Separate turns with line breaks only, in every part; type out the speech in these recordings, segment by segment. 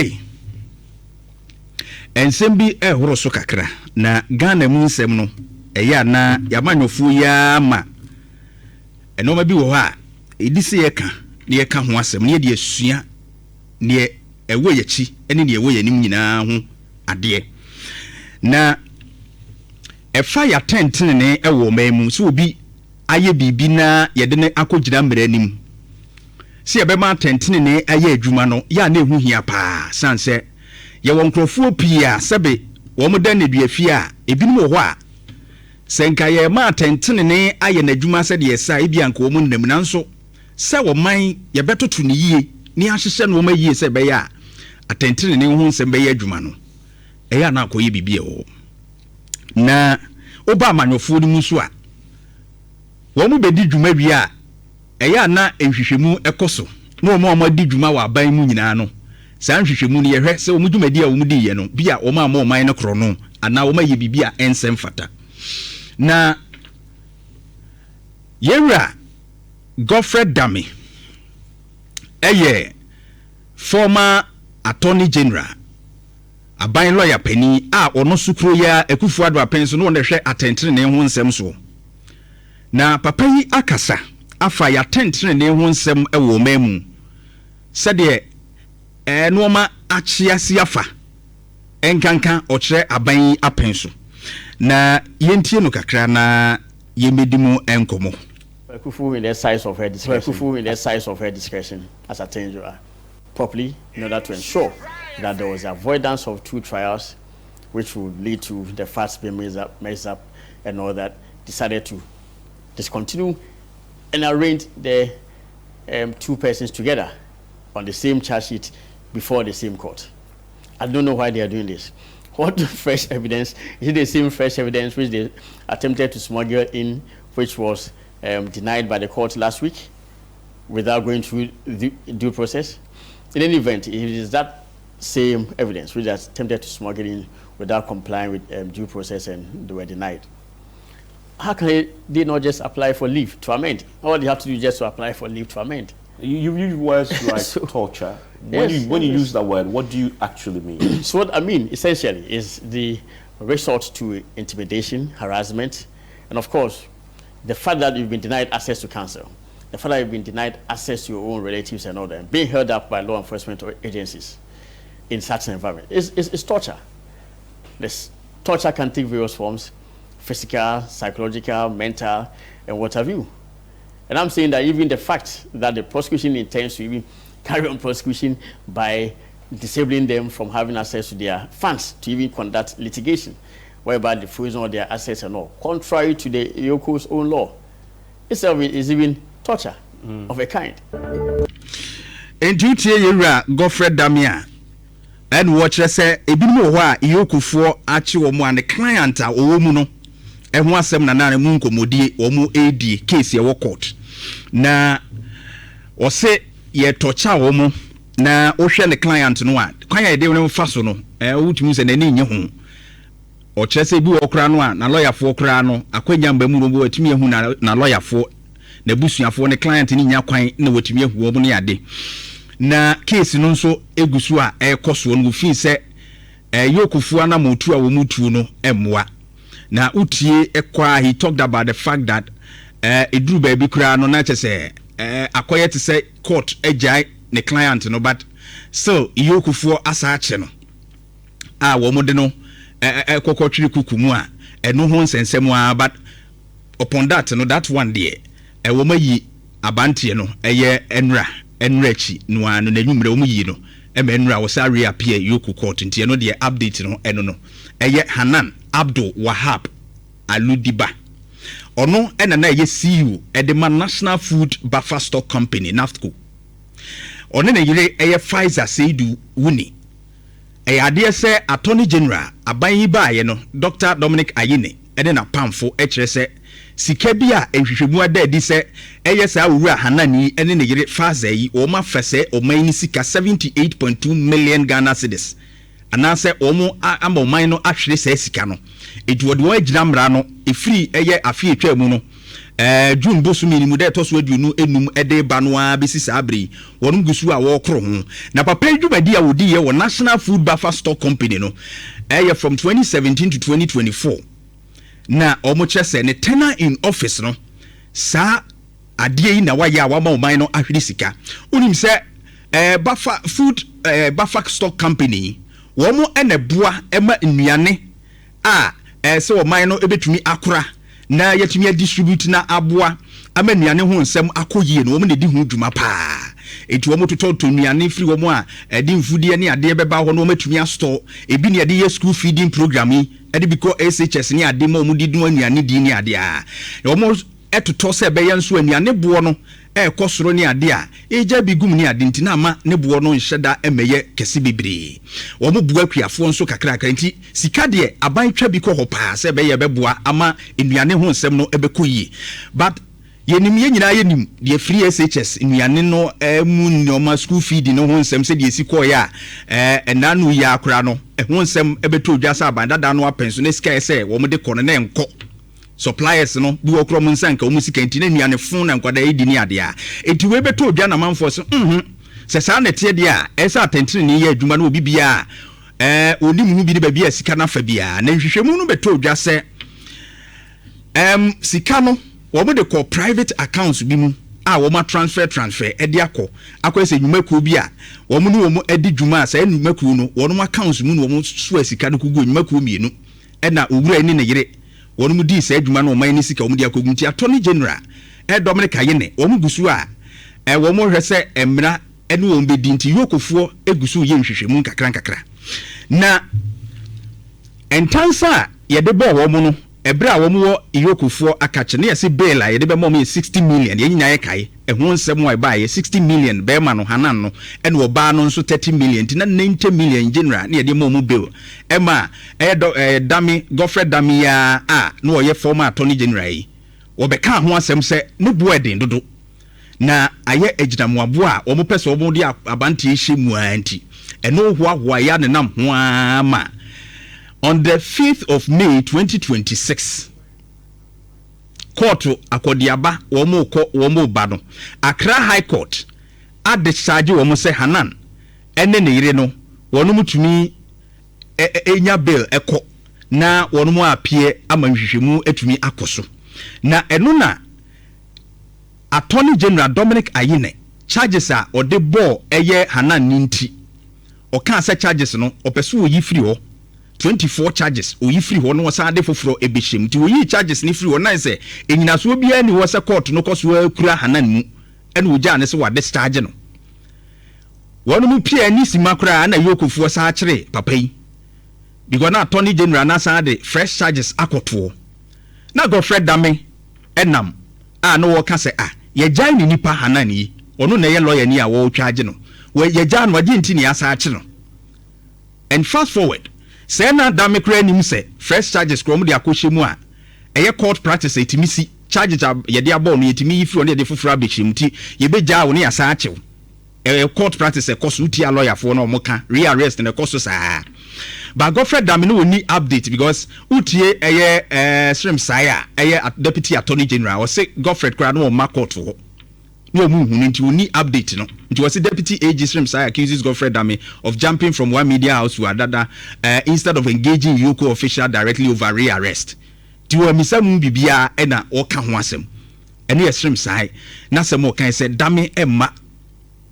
sei ensem bi ehoro so kakra na Ghana mu nsem no eya na yamanyofo ya ma enoma bi wo ha edisi yeka na yeka ho asem na ye asua na ewo yachi ene na ewo yanim nyina ho ade na efa ya tentene ne ewo mamu so obi aye bibi na yede ne akogina mranim si ebema tentene ne aye adwuma no ya na ehu hia pa sanse ye won krofo pia sebe wo mo dan neduafi a ebinim wo a senka ye ma tentene ne aye na adwuma se de yesa ebia nka wo mo nam nanso se wo man ye betoto ne yie ni ahyehye no ma yie se be ya atentene ne ho nsem be ya adwuma no eya na akoye bibi e wo na oba amanyofo ni muso a wo mo bedi dwuma wi a eya na enhwehwemu ekoso na wo mo di dwuma wa ban mu nyina no san hwehwemu ni yehwe se wo mo dwumadi a wo mo di ye no bia wo ma man no kro no ana wo ma ye bibi a ensem fata na yewra Godfred Dami former attorney general aban lawyer pani a ono sukro ya Akufo Addo apenso no ne hwe atentere ne ho nsem so na papa yi akasa afa ya atentere ne ho nsem ewo mamu sede noma achiasi afa enkanka okire aban apenso na yentie no kakra na yemedimu enkomo
Akufo in the size of her discretion as attorney general properly in order to ensure that there was avoidance of two trials which would lead to the facts being messed up and all that, decided to discontinue and arrange the two persons together on the same charge sheet before the same court. I don't know why they are doing this. What fresh evidence? Is it the same fresh evidence which they attempted to smuggle in, which was denied by the court last week without going through the due process? In any event, it is that same evidence which they attempted to smuggle in without complying with due process and they were denied. How can they not just apply for leave to amend? All they have to do is just to apply for leave to amend.
You use words like torture. When you use that word, what do you actually mean?
So what I mean, essentially, is the resort to intimidation, harassment, and of course, the fact that you've been denied access to counsel, the fact that you've been denied access to your own relatives and all that, being held up by law enforcement agencies in such an environment is torture. This torture can take various forms: physical, psychological, mental, and what have you. And I'm saying that even the fact that the prosecution intends to even carry on prosecution by disabling them from having access to their funds to even conduct litigation, whereby the freezing of their assets and all, contrary to the Yoko's own law, itself is even torture of a kind.
And duty yewra Godfred Dami and watch say ebinom ho a Yokufo achi wo mu an client a owo mu no ehun asem na na mu nkomodie wo mu edi case ye wo court na o se ye torture wo mu na o hwe ne client no a kwan ya de wo fa so no wutumi se na ni nye ho o kire se bi wo kra no a na lawyer fo kra no akwanya mba mu no bo watumi ehu na lawyer fo na busuafo ne client ni nya kwan na watumi ehu wo mu ne ade na case no nso egusu a ekoso no fi se Yokufo na motu a wo mutu no emmoa na utie ekwa. He talked about the fact that eduru baby kura no na chese akoye te say court ejai ne client no, but still Yokufo asa ache no a wo mo de no kokotwiri kukumu a eno ho nsensem a, but upon that no, that one there wo mayi abante no eye enrachi no anu na nwumre wo mayi no enra wo sa reappear Yoku court ntie no de update no eno no eye Hanan Abdul Wahab Aludiba ono na ye CEO Edema National Food Buffer Stock Company NAFTCO ono na yire eye Pfizer Seidu Wuni ade se Attorney General aban yi ba ye no Dr. Dominic Ayine na pamfo kire se sika bi a ehwehwemu ada di se eye sa wura Hanani ne yire Pfizer yi o ma fese o man ni sika 78.2 million Ghana cedis anase omo amba man no ahwere se sika no eduode wo agina mra no efiri eye afie twa mu no June bosumi ni mu de to so aduonu enum ede ba no a besi sabri wonum gusu a wo kro ho na papa adwumadi a wodi ye wo National Food Buffer Stock Company no from 2017 to 2024 na omo chese ne tenure in office no sa adie yi na waya wa ma oman no ahwede sika unim se Buffer Food Buffer Stock Company womo eneboa ema nnuane a se oman no ebetumi akora na yetumi distribute na aboa ama nnuane ho nsem akoyie no womo ne di ho dwuma pa eti womo tototo nnuane free womo a di mfudie ne ade beba ho no womo atumi astore ebi ne ade ye school feeding program yi ade biko SHS ne ade ma womo di dun nnuane di ne ade a womo etoto se be yenso nnuane bo no ekosoro ne ade a eja bigum ne ade ntina ma ne bo no nheda emeye kese bebre womo bua kwiafo nso kakra nti sika de aban twa bi ko ho pa se be ye beboa ama nnuane ho nsem no ebekoyi but yenim nyina yenim de free SHS nnuane no mu nyoma school feed no ho nsem se de esiko ya enanu ya akora no ho nsem ebeto dwa sa aban dada no apenso ne sika ese womo de kono na enko suppliers no bi wo krom nsanka o musika nti na nnuane fun na nkwada edi ni ade a enti we beto dwa na manfo so se sa na tie de a esa atentene ni ya adwuma no obi bia oni mu bi de ba bia sika na fa bia na hwehwemu no beto dwa se sika no womo de call private accounts bi mu a womo transfer edi akọ ese nyumaku bi a womo no womo edi dwuma sa nyumaku no wono accounts mu no womo so sika no kugu nyumaku mienu na owura ni ne yire wono di sa adwuma no man ni sika womo di akogunti attorney general Dominic Ayene womo gusu a womo hwese emra ene womo be di nti yokofuo egusu ye nhwehwemu kakra na entansa ye de bo womo no ebra womo wo yokofuo akache na yesi bail a ye de be mom 60 million ye nyina ye kai ehun nsem wa ba ye 60 million be ma no hanan no ene wo ba no nso 30 million tina 90 million general na ye de mom bail ema dami Godfred dami ya no wo ye former attorney general yi wo be ka ho asem se ne bo eden dodo na aye aginamoabo a wo mo pese wo mo de abanti ehye anti eno hoahoa ya ne nam ho ama. On the 5th of May 2026, court akodiaba womo bano Accra High Court at the charge womo se Hanan ene ne yire no wono mutumi enya bail eko na wono mu apie amanhwehwemu etumi akoso na eno na Attorney General Dominic Ayene charges a ode ball eye Hanan ninti o kan se charges no opeso yi free ho 24 charges o yi free ho no wasa de foforo ebehiem ti o yi charges ni free ho na say enyina so bia ni wasa court no koso akura Hanan mu ene oja ne se wa discharge no wono mu pia ni simakura na yokofu wasa kire papa yi because na Attorney General na sa de fresh charges akoto na Godfred dame enam no wo ka se ye jai ni nipa Hanan yi ono na ye lawyer ni a wo charge no we ye jai no wadi nti ni asa kire no. And fast forward say na dame kura nim say fresh charges krom de akohye a eye court practice etimi si charges ye de abon no etimi yi free on de foforo abechim ti ye beja wo ne asa achew court practice koso uti a lawyer for no moka rearrest na koso saa but Godfred dame no ni update because utie eye Srim Saya eye deputy attorney general o say Godfred kura no ma court ho no mu hu nti oni update no nti was deputy AG Srim Saya accuses Godfred dame of jumping from one media house to another instead of engaging Yoko official directly over rearrest ti wa misam bibia e na o ka ho asem ene Srim Saya na sem o kan say dame emma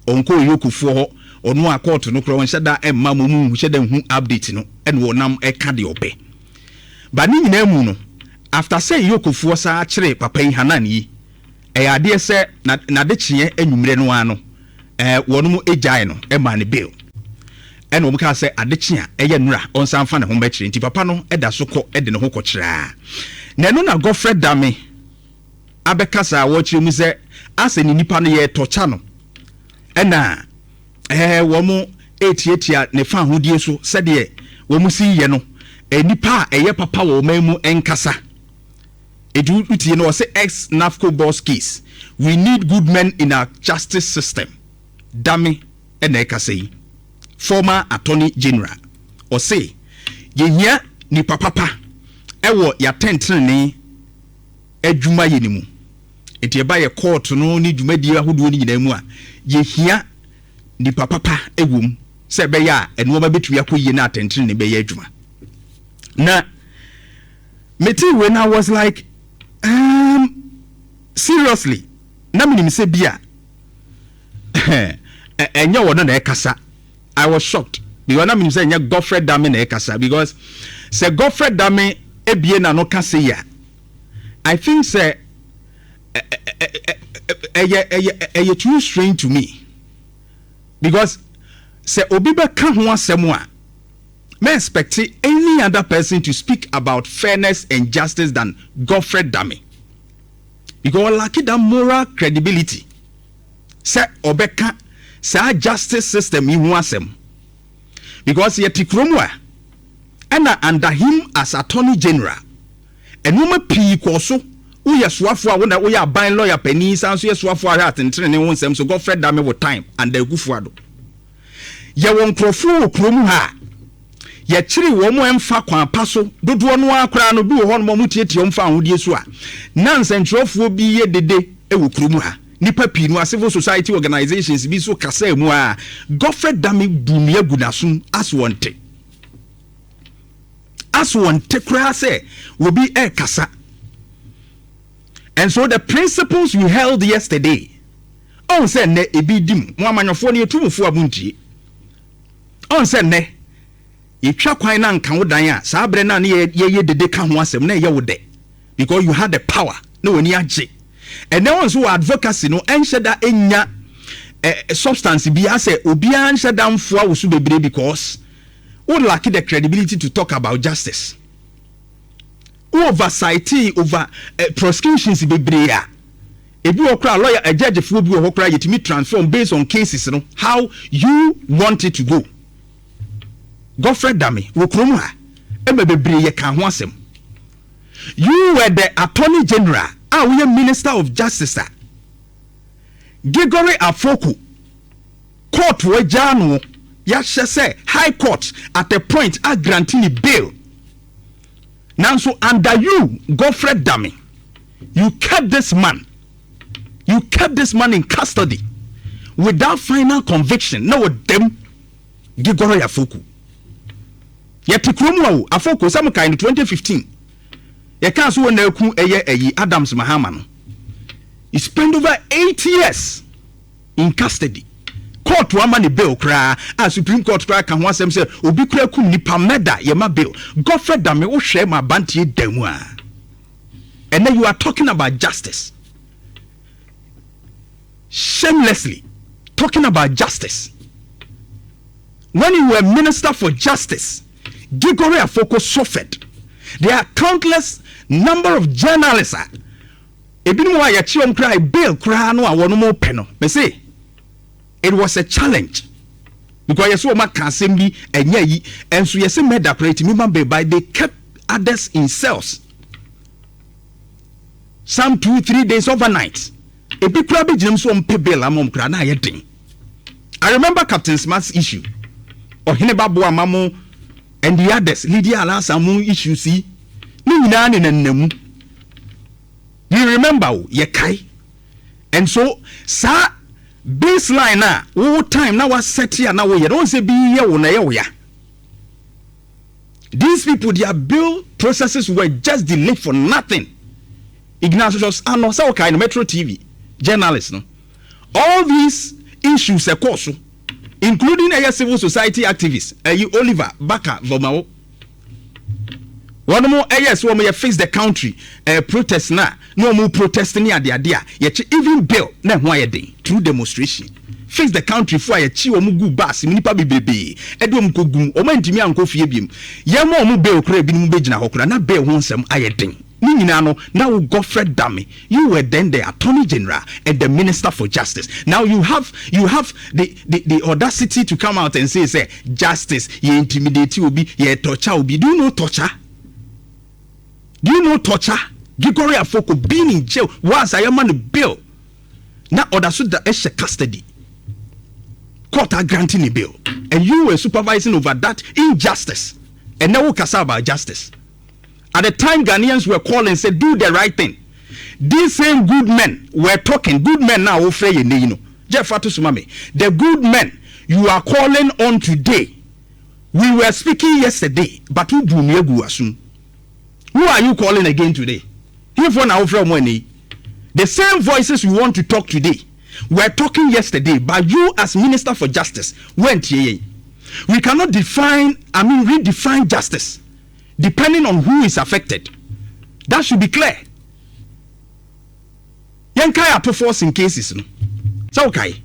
onko Yoko fo ho onu a court no kro nhyeda emma momu hyeda hu update no ene wonam e ka de obe ba ni nyina mu no after say Yoko fo sa kire papa yi Hanan yi ade se na de chie anwumre no ano wono mu ejai no e ma ne bail ene wo ka se ade chie eye nura onsan fa ne ho ba kire nti papa no eda so ko ede ne ho ko kira na no na Godfred dame abekasa wo kire mu se ase ni nipa no ye tocha no ena wo mu etietia ne fa hodie so se de wo mu si ye no nipa eye papa wo mamu enkasa edu utie no say ex NAFCO boss case we need good men in our justice system dame eneka say former attorney general or say yehia ni papa ewo ya tentrene adwuma yenimu eti eba ye court no ni dwumadi ahodo ni nyina mu a ye hia ni papa egum se be ya eno ba betu yakoyie na attention ne be ya adwuma na meti when I was like seriously na minim se bia enya wono na ekasa. I was shocked because na minim se enya Godfred Dame na ekasa because se Godfred Dame ebie na no kase ya I think say too strange to me because say obi be ka ho asem a me expect any other person to speak about fairness and justice than Godfred Dame because lucky that moral credibility say obeka say justice system in asem because yet tikromu and under him as attorney general and woman p koso we are swafo a we are buying lawyer penny san so swafo a attention ne wonsem so Godfred Dame with time and the gufuado ye won krofo kromu ha ye chiri wo mo emfa kwan paso dodo no akra no bi wo ho no mo tietie omfa ahodie so a na nsentrofo bi ye dede e wo kromu ha nipa pi no civil society organizations bi so kasa mu a Godfred Dame bumia gudasum as wonte kra say will be a kasa. And so the principles we held yesterday on say ne ebidim mo amanyofo ne etumfo abuntie on say ne yetwa kwan na nka wodan a saa bre na ne ye dede ka ho asem na ye wode because you had the power no woni age and then once advocacy no ensheda enya substance bi ase obi ansheda mfo awusu bebre because would lack the credibility to talk about justice. Oversight over prosecutions bebrea. If you are lawyer, a judge, if you are to me transform based on cases, you know, how you want it to go. Godfred Dame, Wokromwa, Ebebre Kanwasem. You were the Attorney General, we are Minister of Justice. Gregory Afoku, Court Wejano. Yasha say High Court at a point are granting bail. Now so under you, Godfred Dame, you kept this man in custody without final conviction. No them Gigoro Afoku. Yetikromu Afoku some kind in 2015. Ye can't so na ku eye Adams Mahama. He spent over 8 years in custody. Court wa mani bail kra a Supreme Court kra kan ho asem say obi kra kum nipa meda ye ma bail Godfred Dame wo hwe ma bantie damu a and then you are talking about justice shamelessly talking about justice when you were Minister for Justice. Gigore Afoko suffered. There are countless number of journalists ebinim wa ya chiom kra bail kra no a wono mo peno me say it was a challenge because yes woman can assembly enya yi enso yes made operate me man by they kept others in cells some 2-3 days overnight e bi kura be jinem so mpe bail amom kura na yedin. I remember Captain Smart's issue or Hinebabo Amamo and the others Lydia Alasamu issue see ni nyina ne nanamu. You remember ye kai and so sa baseline na wo time na was set here na we don't say be here wo na ye. These people, their bill processes were just delayed for nothing. Ignatius Ano Sauka in Metro TV journalists no all these issues course including a civil society activists Oliver Baka Vomao one more yes one may face the country protest na no more protesting at the idea yet even bill na why day through demonstration face the country for a chi omugu bus nipa bebebe edom kogum o mantimi anko fie biem ye mo mu bill kra bi mu begina hokra na bill ho nsem ayeden ni nyina no now Godfred Dame you were then the Attorney General and the Minister for Justice. Now you have the audacity to come out and say justice ye intimidate obi ye torture obi. Do you know torture? Do you know torture? Gigore Afoko being in jail once I am on the bill. Now order so the extra custody. Court are granting a bill. And you were supervising over that injustice. And now we can say about justice. At the time Ghanaians were calling and said do the right thing. these same good men were talking. Good men now, Jeff Fatusumame, the good men you are calling on today, we were speaking yesterday, but who are you calling again today? The same voices you want to talk today were talking yesterday, but you as Minister for Justice went here. We cannot redefine justice depending on who is affected. That should be clear. Yankaya to force in cases. No? So okay.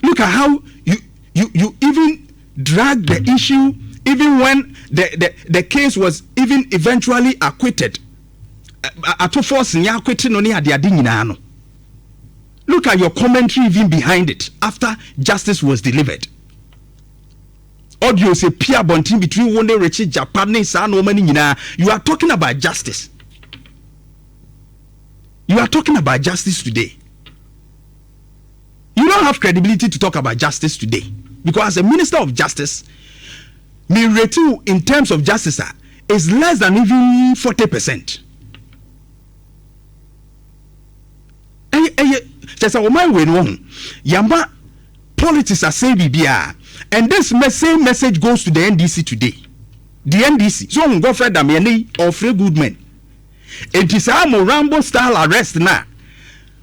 Look at how you even drag the issue, even when the case was even eventually acquitted. Ato force in acquitted no ni no. Look at your commentary even behind it after justice was delivered. Audio say Pia Bontin between one day Richie Japanese and woman. You are talking about justice. You are talking about justice today. You don't have credibility to talk about justice today. Because as a minister of justice, my rating in terms of justice is less than even 40%. Just a woman when one Yamba politics are saying BBR. And this same message goes to the NDC today. The NDC. So on Godfred Damiani or Free Good Men. It is a Rambo style arrest now.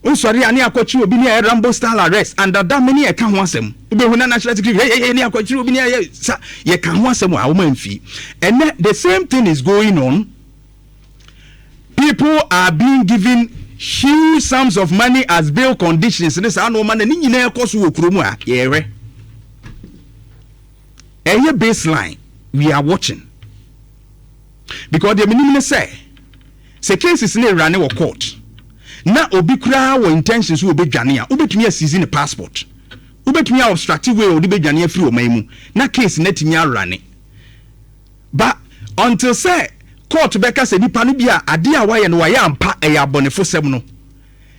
Oh sorry, ani akwachi obi ni Rambo style arrest. And that many a can want them. Ube huna national security. Hey, ni akwachi obi ni ye can want them a woman fee. And the same thing is going on. People are being given huge sums of money as bail conditions. This are no man ni nyina ekoso wo kromu a yere. A baseline we are watching because the minimum say cases in running or court na obi kura wo intentions wo bedwane a obetumi asisi ne passport obetumi obstructive way odi bedwane afiri o man mu na case na timi arane but until say court beka say nipa no bia ade a waye no waye ampa e abonefo sem no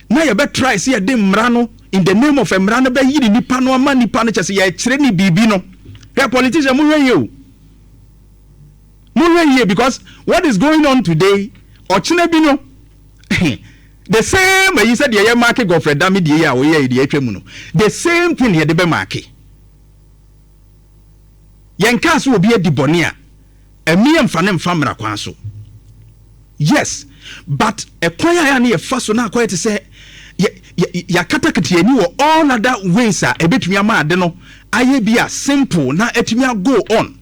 na ye be try say ye de mra no in the name of mra no be yiri nipa no ama nipa no chese ye kire ni bibi no. Politician, because what is going on today, or Chinebino, the same you said the market Godfred Dami the same thing here the market. Yankas will be a debonair, a mere fanem famra quanso. Yes, but a choir and a first one quite to say, Yakatakati or all other ways are a bit Yama, I be a simple na etimia go on.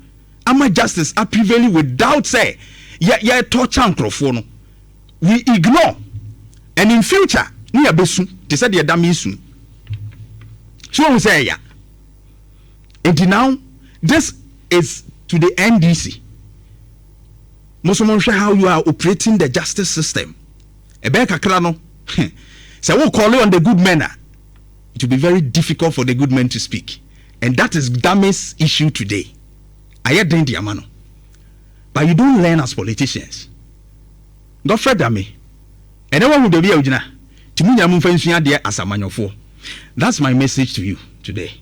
Ama justice are prevailing without say ya torture microphone. We ignore and in future ni abesu they said the dami soon. So we say ya. And now this is to the NDC. Most of how you are operating the justice system. Ebeka krano. So we call on the good men. It will be very difficult for the good men to speak. And that is Dami's issue today. I didn't Yamano. But you don't learn as politicians. Godfred Dami. And everyone will be a Ujina. Timunya Mufensia dear as a manofo. That's my message to you today.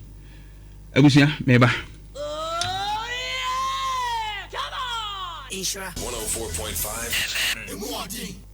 Ebusia, Meba. Oh, yeah! Come on! Nhyira 104.5.